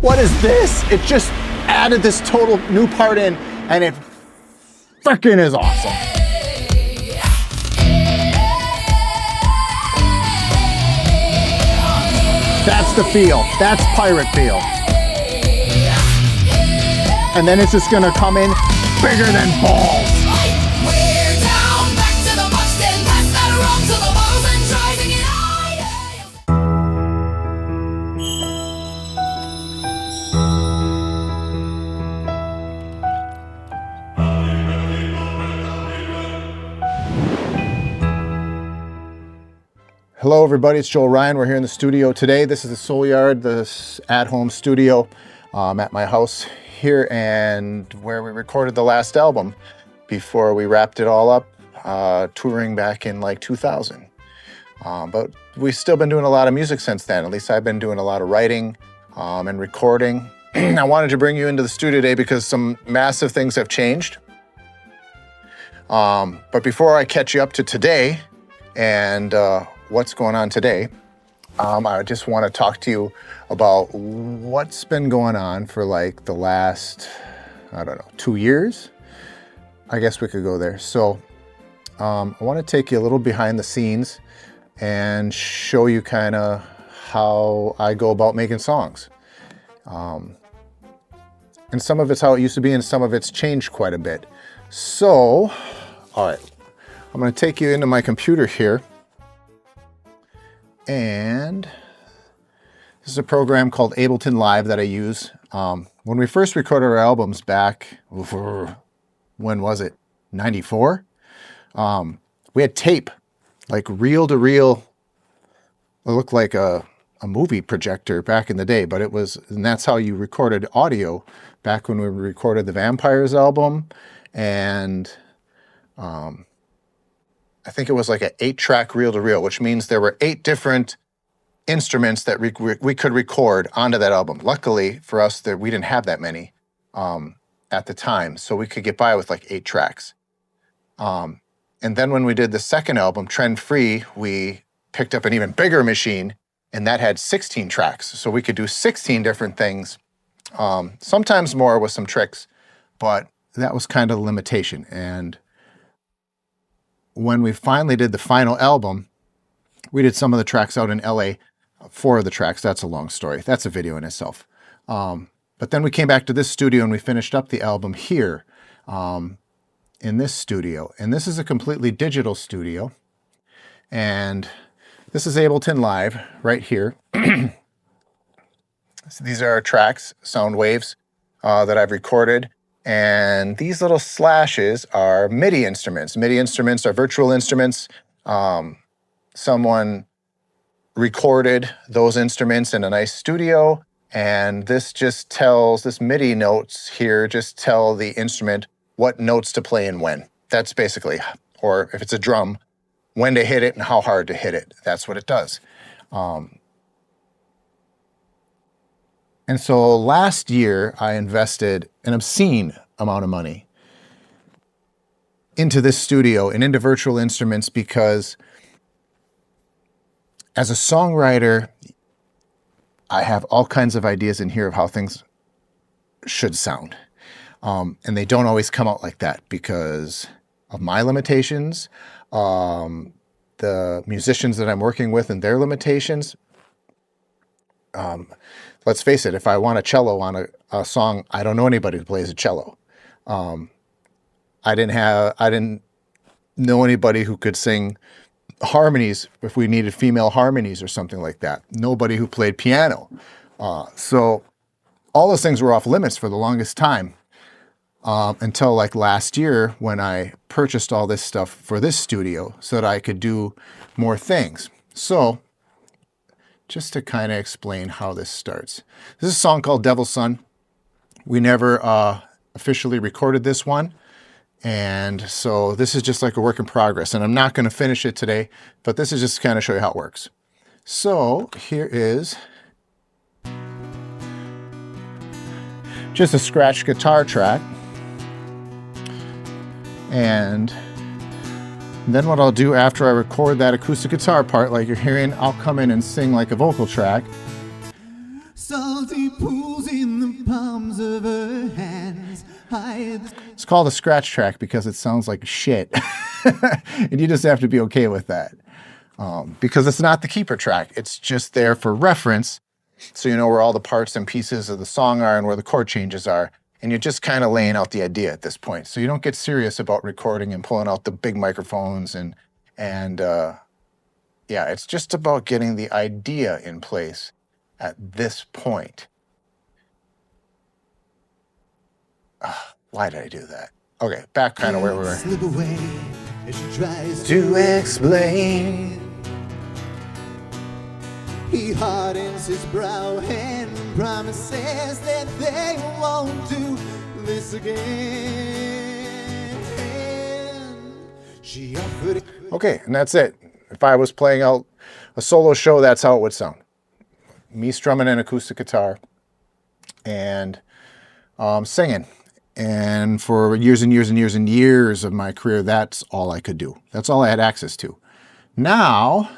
What is this? It just added this total new part in, and it freaking is awesome. That's the feel. That's pirate feel. And then it's just gonna come in bigger than balls. We're down, back to the box, then pass that around to the balls and try to get high. Hello everybody, it's Joel Ryan. We're here in the studio today. This is the Soul Yard, this at-home studio at my house here, and where we recorded the last album before we wrapped it all up, touring back in like 2000. But we've still been doing a lot of music since then. At least I've been doing a lot of writing and recording. I wanted to bring you into the studio today because some massive things have changed. But before I catch you up to today and what's going on today, I just want to talk to you about what's been going on for like the last, I don't know, 2 years? I guess we could go there. So I want to take you a little behind the scenes and show you kind of how I go about making songs. And some of it's how it used to be, and some of it's changed quite a bit. So, all right, I'm going to take you into my computer here. And this is a program called Ableton Live that I use. When we first recorded our albums back, when was it? 94? We had tape, like reel to reel. It looked like a movie projector back in the day, but it was, and that's how you recorded audio back when we recorded the Vampires album. And I think it was like an 8-track reel-to-reel, which means there were 8 different instruments that we could record onto that album. Luckily for us, that we didn't have that many at the time, so we could get by with like 8 tracks. And then when we did the second album, Trend Free, we picked up an even bigger machine, and that had 16 tracks. So we could do 16 different things, sometimes more with some tricks, but that was kind of the limitation. And when we finally did the final album, we did some of the tracks out in LA, 4 of the tracks. That's a long story. That's a video in itself. But then we came back to this studio and we finished up the album here in this studio. And this is a completely digital studio. And this is Ableton Live right here. So these are our tracks, sound waves that I've recorded. And these little slashes are MIDI instruments. MIDI instruments are virtual instruments. Someone recorded those instruments in a nice studio, and this MIDI notes here just tell the instrument what notes to play and when. That's basically, or if it's a drum, when to hit it and how hard to hit it. That's what it does. And so last year, I invested an obscene amount of money into this studio and into virtual instruments because as a songwriter, I have all kinds of ideas in here of how things should sound. And they don't always come out like that because of my limitations, the musicians that I'm working with and their limitations. Let's face it, if I want a cello on a song, I don't know anybody who plays a cello. I didn't know anybody who could sing harmonies if we needed female harmonies or something like that. Nobody who played piano. So all those things were off limits for the longest time until like last year when I purchased all this stuff for this studio so that I could do more things. So just to kind of explain how this starts. This is a song called Devil's Son. We never officially recorded this one. And so this is just like a work in progress. And I'm not going to finish it today, but this is just to kind of show you how it works. So here is just a scratch guitar track. And then what I'll do after I record that acoustic guitar part, like you're hearing, I'll come in and sing like a vocal track. Salty pools in the palms of her hands. It's called a scratch track because it sounds like shit. And you just have to be okay with that. Because it's not the keeper track. It's just there for reference. So you know where all the parts and pieces of the song are and where the chord changes are. And you're just kind of laying out the idea at this point. So you don't get serious about recording and pulling out the big microphones and yeah, it's just about getting the idea in place at this point. Why did I do that? Okay, back kind of where we were. Slip away as she tries To explain. He hardens his brow and promises that they won't do this again. She offered it. Okay, and that's it. If I was playing out a solo show, that's how it would sound. Me strumming an acoustic guitar and singing. And for years and years and years and years of my career, that's all I could do. That's all I had access to. Now,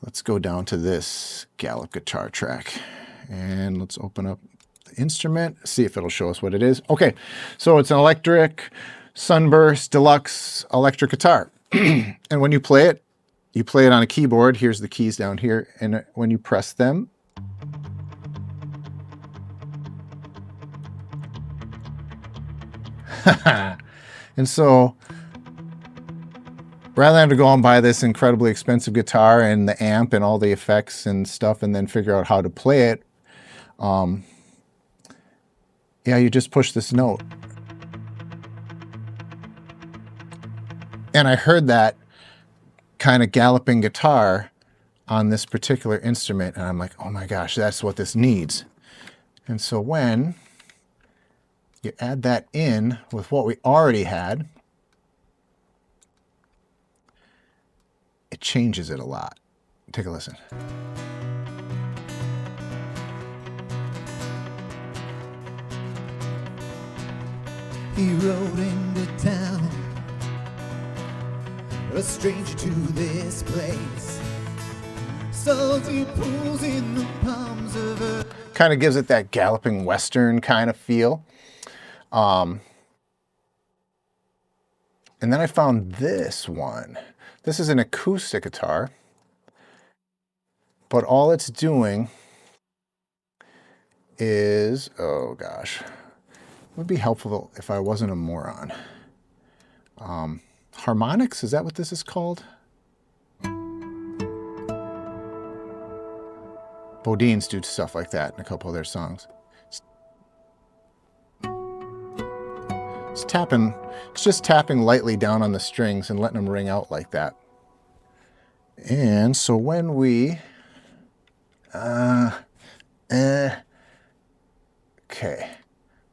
let's go down to this Gallop guitar track. And let's open up the instrument, see if it'll show us what it is. Okay, so it's an electric Sunburst Deluxe electric guitar. And when you play it on a keyboard. Here's the keys down here. And when you press them, and so rather than have to go and buy this incredibly expensive guitar and the amp and all the effects and stuff and then figure out how to play it, yeah, you just push this note. And I heard that kind of galloping guitar on this particular instrument, and I'm like, oh my gosh, that's what this needs. And so when you add that in with what we already had, it changes it a lot. Take a listen. He rode into town, a stranger to this place. Salty pools in the palms of her. Kind of gives it that galloping western kind of feel. And then I found this one. This is an acoustic guitar, but all it's doing is, oh gosh, it would be helpful if I wasn't a moron. Harmonics, is that what this is called? Bodines do stuff like that in a couple of their songs. It's just tapping lightly down on the strings and letting them ring out like that. And so when we, okay,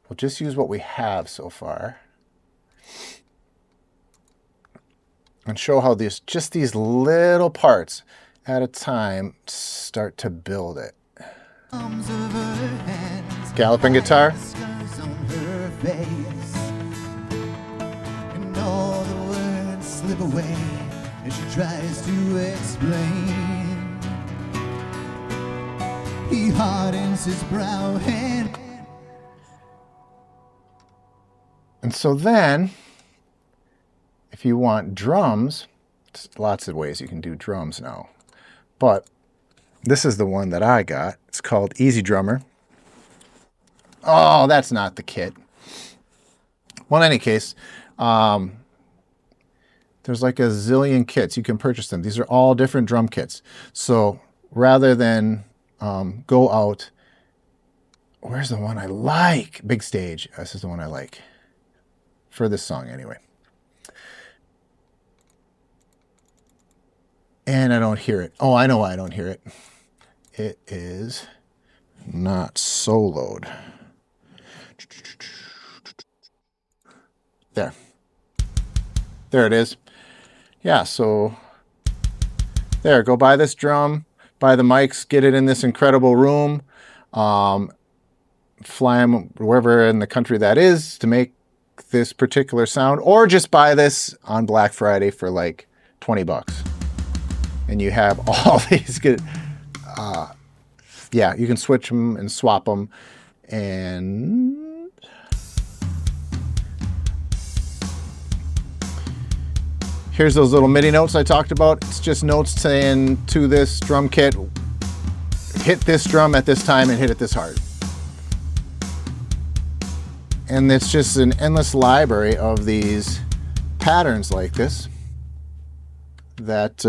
we'll just use what we have so far and show how just these little parts at a time start to build it. Galloping guitar. And all the words slip away as she tries to explain. He hardens his brow and so then, if you want drums, there's lots of ways you can do drums now. But this is the one that I got. It's called Easy Drummer. Oh, that's not the kit. Well, in any case, there's like a zillion kits. You can purchase them. These are all different drum kits. So rather than go out, where's the one I like? Big Stage. This is the one I like. For this song, anyway. And I don't hear it. Oh, I know why I don't hear it. It is not soloed. There. There it is. Yeah, so there, go buy this drum, buy the mics, get it in this incredible room, fly them wherever in the country that is to make this particular sound, or just buy this on Black Friday for like $20. And you have all these good, yeah, you can switch them and swap them. And here's those little MIDI notes I talked about. It's just notes saying to this drum kit, hit this drum at this time and hit it this hard. And it's just an endless library of these patterns like this that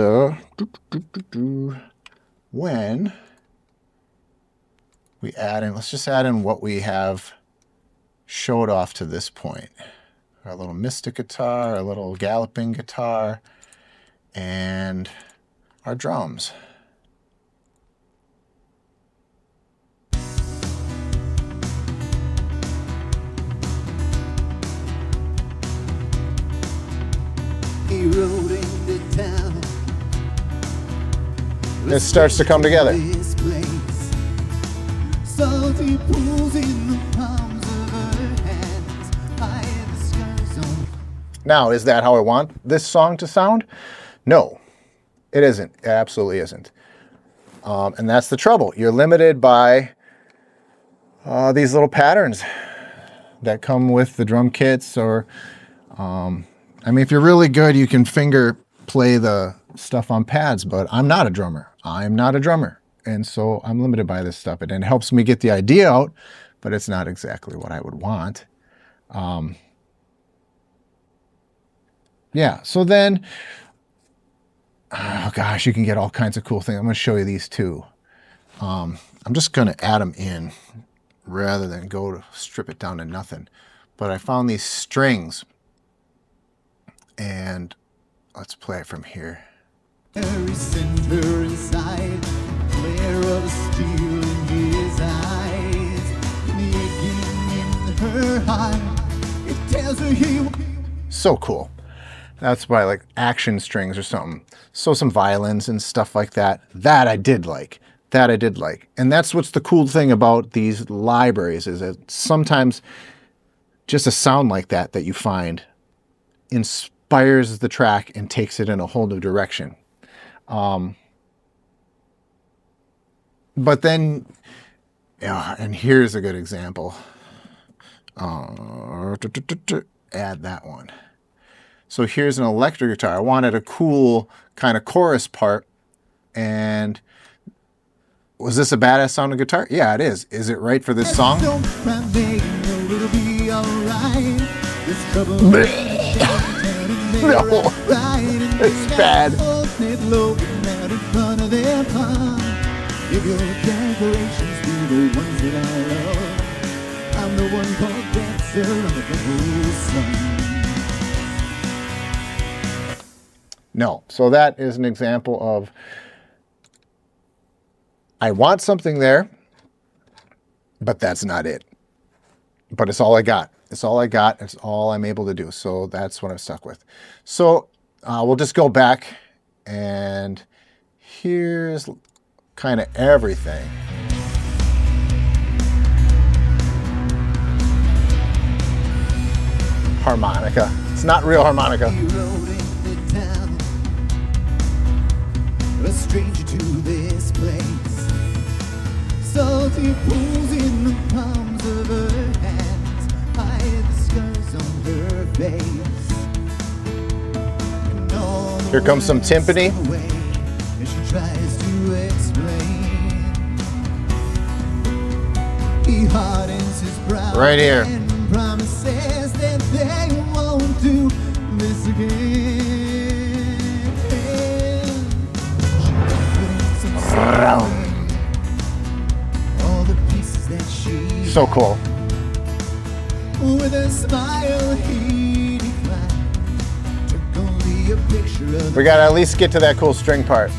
when we add in, let's just add in what we have showed off to this point. Our little mystic guitar, our little galloping guitar, and our drums. It starts to come together. Now, is that how I want this song to sound? No, it isn't. It absolutely isn't. And that's the trouble. You're limited by these little patterns that come with the drum kits. Or, I mean, if you're really good, you can finger play the stuff on pads, but I'm not a drummer. I'm not a drummer. And so I'm limited by this stuff. And it helps me get the idea out, but it's not exactly what I would want. Yeah, so then, oh gosh, you can get all kinds of cool things. I'm going to show you these too. I'm just going to add them in rather than go to strip it down to nothing. But I found these strings, and let's play it from here. So cool. That's by like action strings or something. So some violins and stuff like that. That I did like. That I did like. And that's what's the cool thing about these libraries, is that sometimes just a sound like that that you find inspires the track and takes it in a whole new direction. But then, yeah, and here's a good example. Add that one. So here's an electric guitar. I wanted a cool kind of chorus part. And was this a badass sounding guitar? Yeah, it is. Is it right for this song? No, it's bad. I'm the one called dancer on the whole song. No, so that is an example of, I want something there, but that's not it. But it's all I got. It's all I got. It's all I'm able to do. So that's what I'm stuck with. So we'll just go back, and here's kind of everything. Harmonica. It's not real harmonica. A stranger to this place. Salty pools in the palms of her hands, hide the scars on her face. Here comes some timpani. And she tries to explain. He hardens his brow right here. And promises that they won't do this again. All the pieces that she so cool. With a smile he declined. Took only a picture of, we gotta at least get to that cool string part.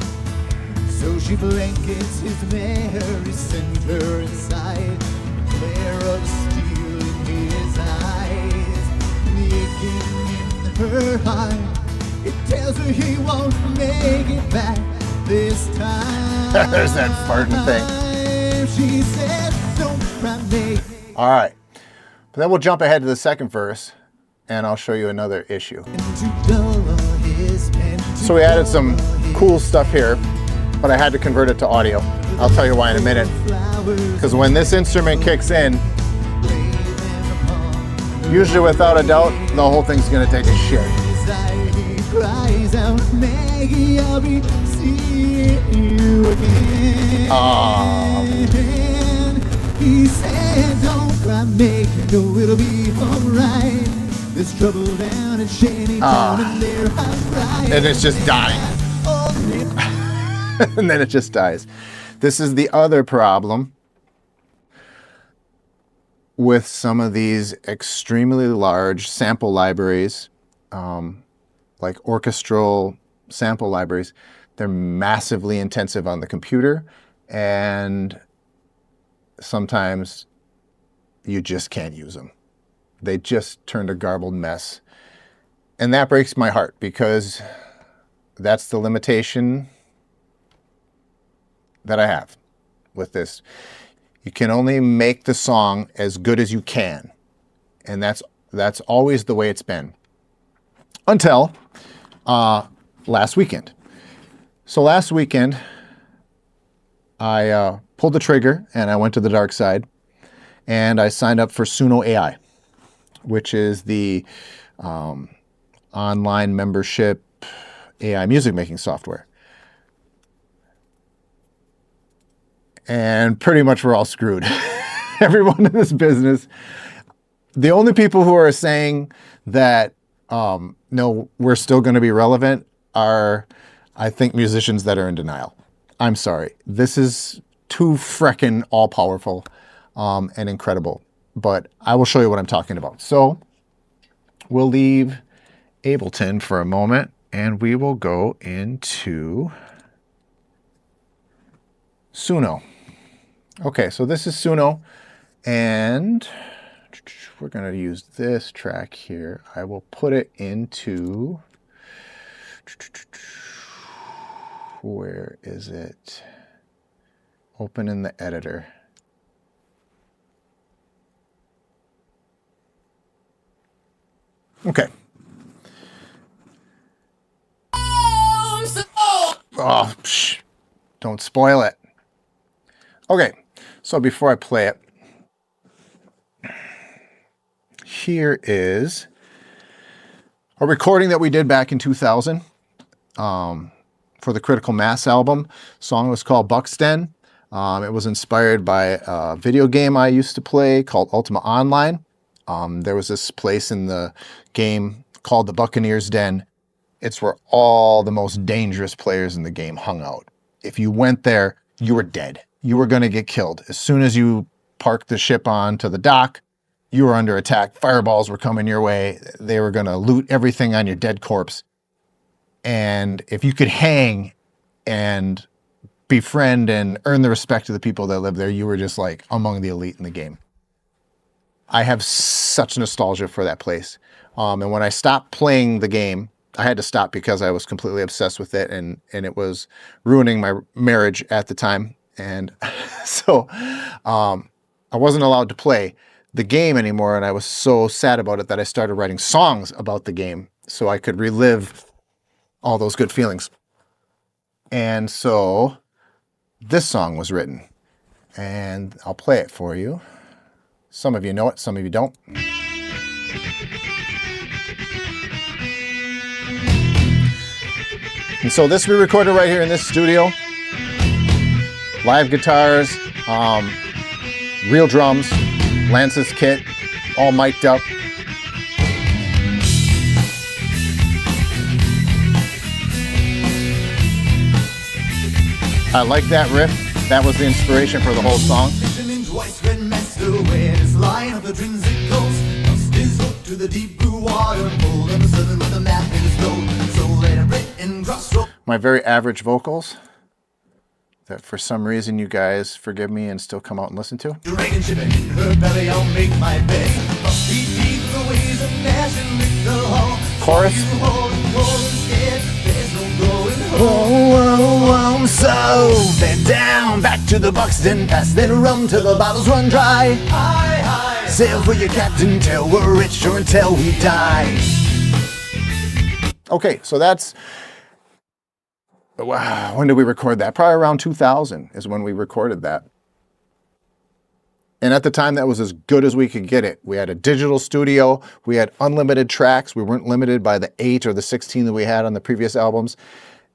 So she blankets his Mary center inside, glare of steel in his eyes, aching in her heart. It tells her he won't make it back this time. There's that farting thing. She says, don't cry me. All right. But then we'll jump ahead to the second verse, and I'll show you another issue. So we added some cool stuff here. but I had to convert it to audio. I'll tell you why in a minute. Because when this instrument kicks in, usually without a doubt, the whole thing's gonna take a shit. He said, don't cry, make you know it'll be alright. There's trouble down in Shanty Town and there I'm crying. And it's just dying. And then it just dies. This is the other problem with some of these extremely large sample libraries, like orchestral sample libraries. They're massively intensive on the computer, and sometimes you just can't use them. They just turned a garbled mess. And that breaks my heart because that's the limitation that I have with this. You can only make the song as good as you can. And that's always the way it's been. Until last weekend. So last weekend, I pulled the trigger and I went to the dark side and I signed up for Suno AI, which is the online membership AI music making software. And pretty much we're all screwed. Everyone in this business. The only people who are saying that, no, we're still going to be relevant are, I think, musicians that are in denial. I'm sorry. This is too frickin' all-powerful and incredible. But I will show you what I'm talking about. So we'll leave Ableton for a moment and we will go into Suno. Okay, so this is Suno, and we're going to use this track here. I will put it into, where is it? Open in the editor. Okay. Oh, psh, don't spoil it. Okay, so before I play it, here is a recording that we did back in 2000 for the Critical Mass album. The song was called Buxton. It was inspired by a video game I used to play called Ultima Online. There was this place in the game called the Buccaneer's Den. It's where all the most dangerous players in the game hung out. If you went there, you were dead. You were going to get killed. As soon as you parked the ship onto the dock, you were under attack. Fireballs were coming your way. They were going to loot everything on your dead corpse. And if you could hang and befriend and earn the respect of the people that live there, you were just like among the elite in the game. I have such nostalgia for that place. And when I stopped playing the game, I had to stop because I was completely obsessed with it, and it was ruining my marriage at the time. And so I wasn't allowed to play the game anymore, and I was so sad about it that I started writing songs about the game so I could relive all those good feelings. And so this song was written, and I'll play it for you. Some of you know it, some of you don't. And so this we recorded right here in this studio. Live guitars, real drums, Lance's kit, all mic'd up. I like that riff. That was the inspiration for the whole song. My very average vocals that for some reason you guys forgive me and still come out and listen to. Chorus. Oh, so bend down, back to the Buxton, pass then rum till the bottles run dry. Sail for your captain till we're rich or until we die. Okay, so that's Wow, when did we record that? Probably around 2000 is when we recorded that. And at the time, that was as good as we could get it. We had a digital studio. We had unlimited tracks. We weren't limited by the 8 or the 16 that we had on the previous albums.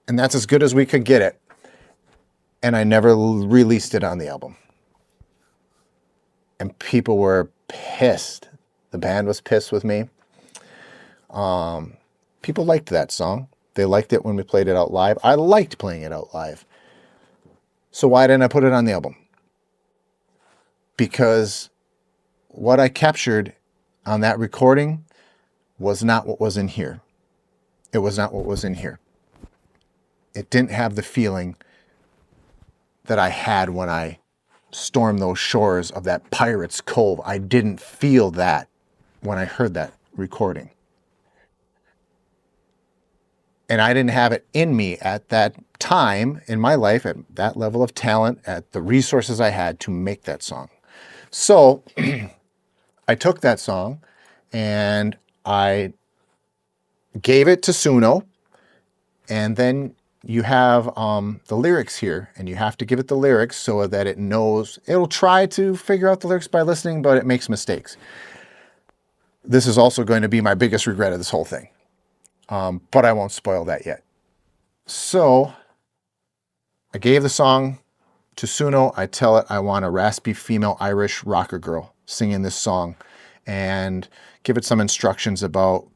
And that's as good as we could get it. And I never released it on the album. And people were pissed. The band was pissed with me. People liked that song. They liked it when we played it out live. I liked playing it out live. So why didn't I put it on the album? Because what I captured on that recording was not what was in here. It was not what was in here. It didn't have the feeling that I had when I stormed those shores of that Pirate's Cove. I didn't feel that when I heard that recording. And I didn't have it in me at that time in my life, at that level of talent, at the resources I had to make that song. So I took that song and I gave it to Suno, and then you have the lyrics here, and you have to give it the lyrics so that it knows. It'll try to figure out the lyrics by listening, but it makes mistakes. This is also going to be my biggest regret of this whole thing, but I won't spoil that yet. So I gave the song to Suno. I tell it I want a raspy female Irish rocker girl singing this song, and give it some instructions about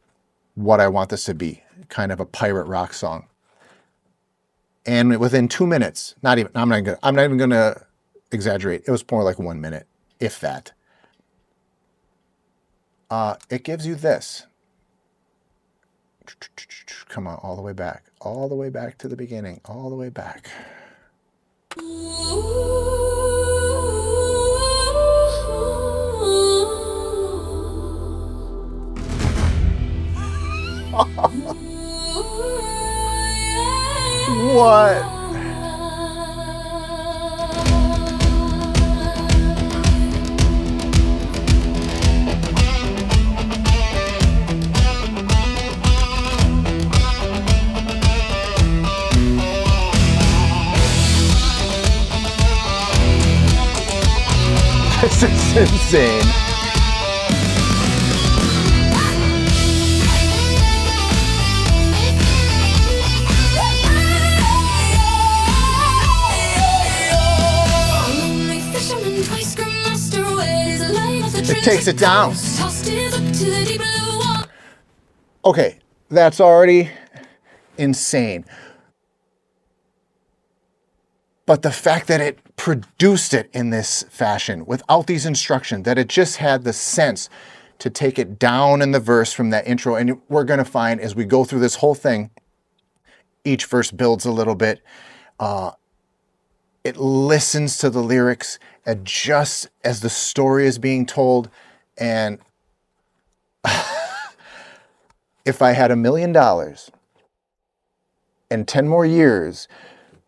what I want this to be, kind of a pirate rock song. And within 2 minutes, I'm not even gonna exaggerate. It was more like 1 minute, if that. It gives you this. Come on, all the way back to the beginning, all the way back. What? This is insane. It takes it down. Okay, that's already insane. But the fact that it produced it in this fashion without these instructions, that it just had the sense to take it down in the verse from that intro. And we're going to find as we go through this whole thing, each verse builds a little bit. It listens to the lyrics, adjusts as the story is being told. And if I had $1 million and 10 more years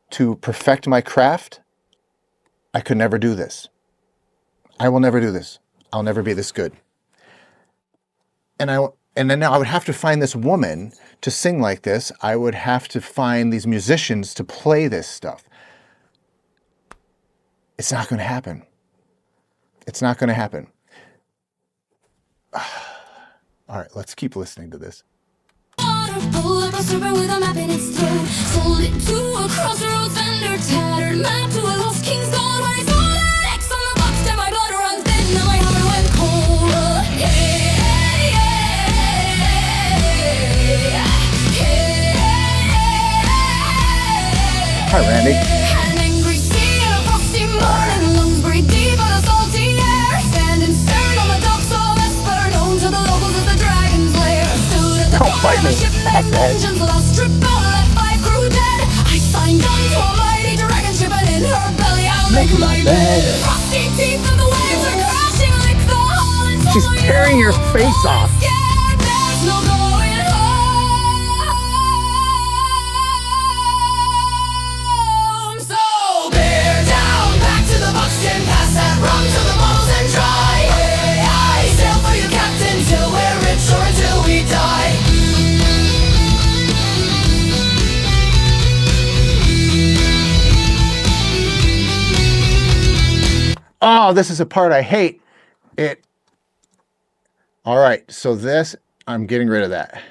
to perfect my craft, I could never do this. I will never do this. I'll never be this good. And then now I would have to find this woman to sing like this. I would have to find these musicians to play this stuff. It's not going to happen. It's not going to happen. All right, let's keep listening to this. Pull up a server with a map in its throat. Sold it to a crossroads vendor. Tattered map to a lost king's gold. Where he saw that X on the box. Then my blood runs thin. Now my heart went cold. Hi, Randy. An angry sea in a frosty morning. Lungs breathe deep on a salty air. Standing stern on the docks of Esper. Known to the locals as the dragon's lair. Stood at the Don't fight me. engines lost, stripped all left, 5 crew dead. I signed on to a mighty dragon ship, and in her belly I'll make my bed. Frosty teeth and the waves are crashing like the hull. And She's tearing your face off. scared, there's no going home. So bear down, back to the buckskin, pass that rum to the bottles and try. I sail for you, captain, till we're rich or until we die. Oh, this is a part I hate. It. All right, so this, I'm getting rid of that.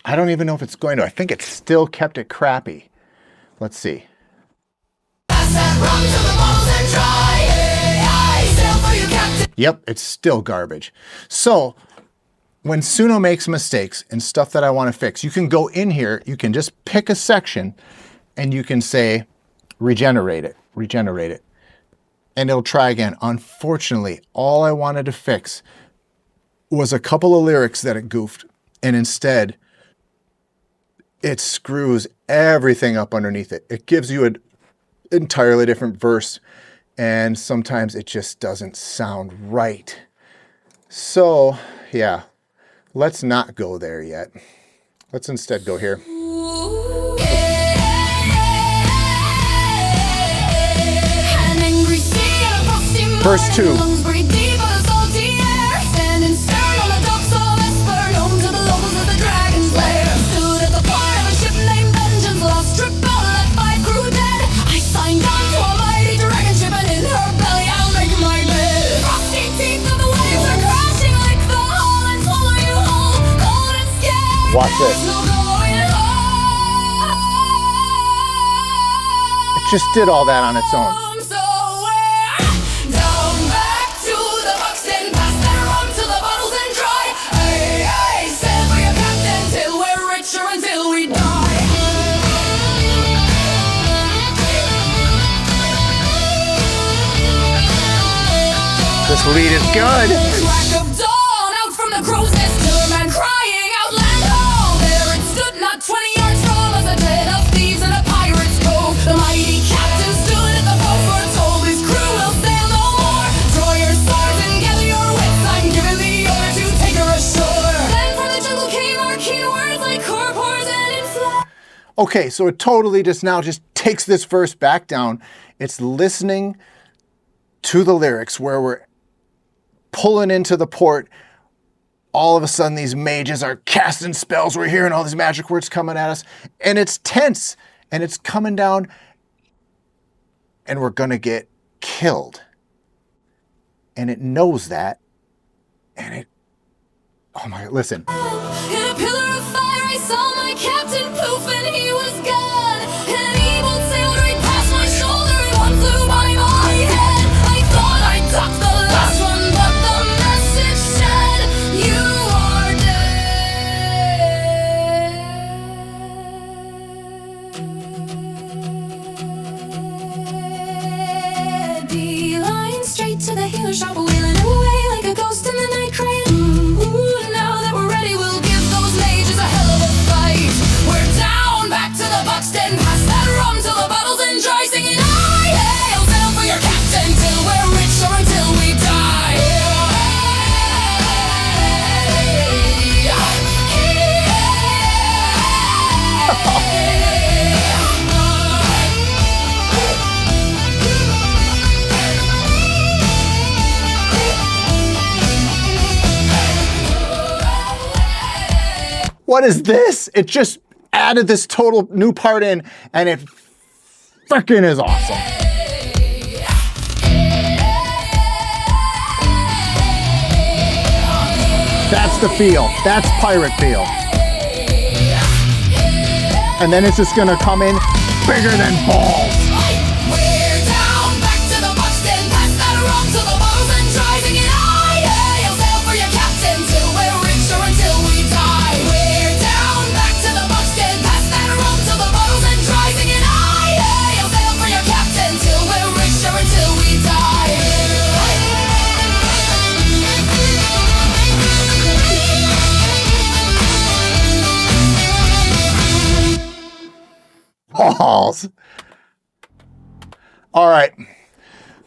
I don't even know if it's going to. I think it still kept it crappy. Let's see. Yep, it's still garbage. So when Suno makes mistakes and stuff that I want to fix, you can go in here, you can just pick a section and you can say, regenerate it, and it'll try again. Unfortunately, all I wanted to fix was a couple of lyrics that it goofed, and instead it screws everything up underneath it. It gives you an entirely different verse, and sometimes it just doesn't sound right. So yeah, let's not go there yet. Let's instead go here. Verse 2. Watch this. It just did all that on its own. This lead is good. Okay, so it totally just takes this verse back down. It's listening to the lyrics where we're pulling into the port. All of a sudden, these mages are casting spells. We're hearing all these magic words coming at us, and it's tense, and it's coming down, and we're gonna get killed. And it knows that, and it, oh my, listen. In a pillar of fire, I saw my captain poof, and he was gone. An evil sailed right past my shoulder, and one flew by my head. I thought I ducked the last one, but the message said, you are dead. Beeline straight to the healer shop, wheeling away like a ghost in the night, crying, ooh, now that we're ready, we'll give those mages a hell of a fight. We're down, back to the Buxton, pass that rum till the bottle's in dry, singing, I hail sail for your captain, till we're rich or until we die. What is this? It just added this total new part in, and it freaking is awesome. That's the feel. That's pirate feel. And then it's just gonna come in bigger than balls. We're down, back to the Buxton, pass that rum till the bottle's in dry, singing, I hail sail for your captain, till we're rich or until we die. We're down, back to the Buxton, pass that rum till the bottle's in dry, singing, I hail sail for your captain, till we're rich or until we die. Balls. All right.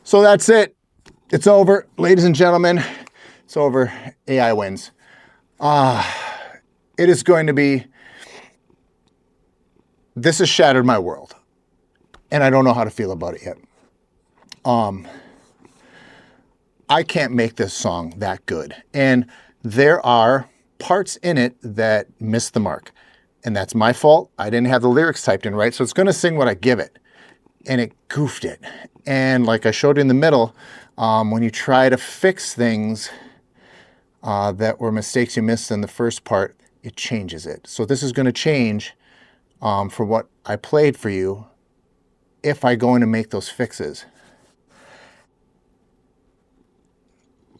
So that's it. It's over. Ladies and gentlemen, it's over. AI wins. It is going to be, this has shattered my world. And I don't know how to feel about it yet. I can't make this song that good. And there are parts in it that miss the mark. And that's my fault. I didn't have the lyrics typed in right. So it's going to sing what I give it. and it goofed it. And like I showed in the middle, when you try to fix things that were mistakes you missed in the first part, it changes it. So this is going to change for what I played for you if I go in and make those fixes.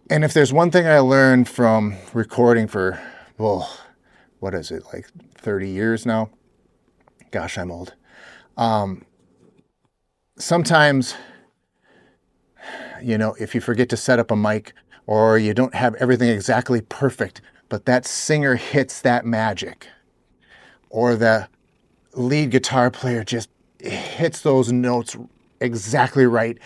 And if there's one thing I learned from recording for, well, what is it, like 30 years now? Gosh, I'm old. Sometimes, if you forget to set up a mic or you don't have everything exactly perfect, but that singer hits that magic, or the lead guitar player just hits those notes exactly right,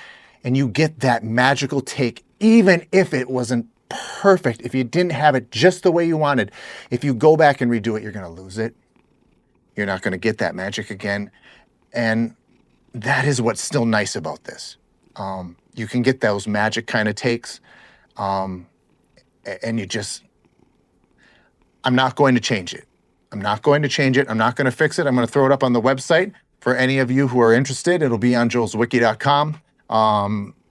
and you get that magical take, even if it wasn't perfect, if you didn't have it just the way you wanted. If you go back and redo it, you're going to lose it. You're not going to get that magic again. And that is what's still nice about this. You can get those magic kind of takes, and I'm not going to change it. I'm not going to change it. I'm not going to fix it. I'm going to throw it up on the website for any of you who are interested. It'll be on joelzwicky.com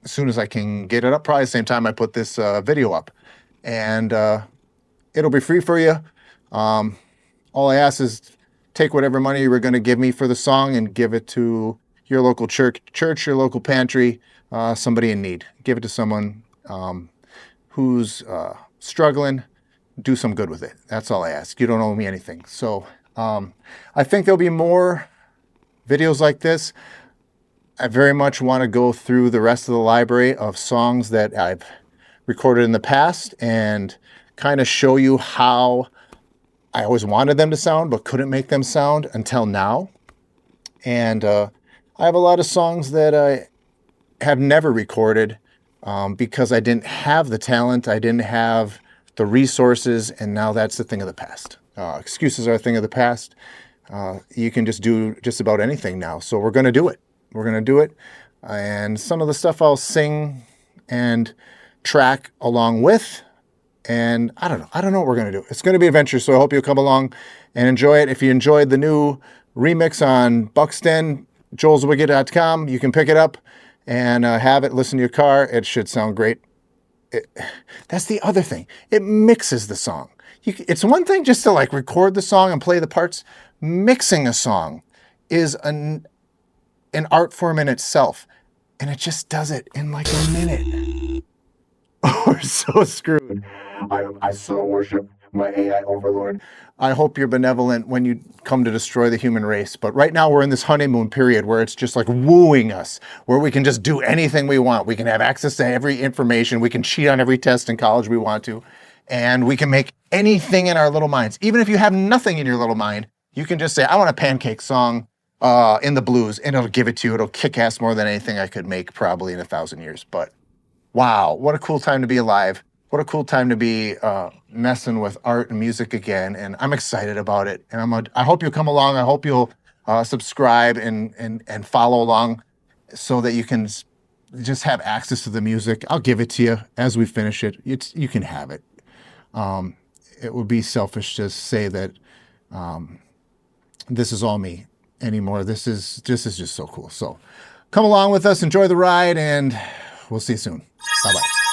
as soon as I can get it up, probably the same time I put this video up. And it'll be free for you. All I ask is take whatever money you were going to give me for the song and give it to your local church, your local pantry, somebody in need. Give it to someone who's struggling. Do some good with it. That's all I ask. You don't owe me anything. So I think there'll be more videos like this. I very much want to go through the rest of the library of songs that I've recorded in the past and kind of show you how I always wanted them to sound but couldn't make them sound until now. And I have a lot of songs that I have never recorded because I didn't have the talent, I didn't have the resources, and now that's the thing of the past. Excuses are a thing of the past. You can just do just about anything now. So we're going to do it. We're going to do it. And some of the stuff I'll sing and track along with. And I don't know. I don't know what we're going to do. It's going to be an adventure. So I hope you'll come along and enjoy it. If you enjoyed the new remix on Buxton, joelzwicky.com, you can pick it up and have it, listen to your car. It should sound great. That's the other thing. It mixes the song. It's one thing just to like record the song and play the parts. Mixing a song is an art form in itself. And it just does it in like a minute. We're so screwed. I so worship my AI overlord. I hope you're benevolent when you come to destroy the human race. But right now we're in this honeymoon period where it's just like wooing us, where we can just do anything we want. We can have access to every information. We can cheat on every test in college we want to. And we can make anything in our little minds. Even if you have nothing in your little mind, you can just say, I want a pancake song in the blues, and it'll give it to you. It'll kick ass more than anything I could make probably in 1,000 years. But wow, what a cool time to be alive. What a cool time to be messing with art and music again. And I'm excited about it. And I hope you'll come along. I hope you'll subscribe and follow along so that you can just have access to the music. I'll give it to you as we finish it. You can have it. It would be selfish to say that this is all me anymore. This is just so cool. So come along with us, enjoy the ride, and we'll see you soon. Bye-bye.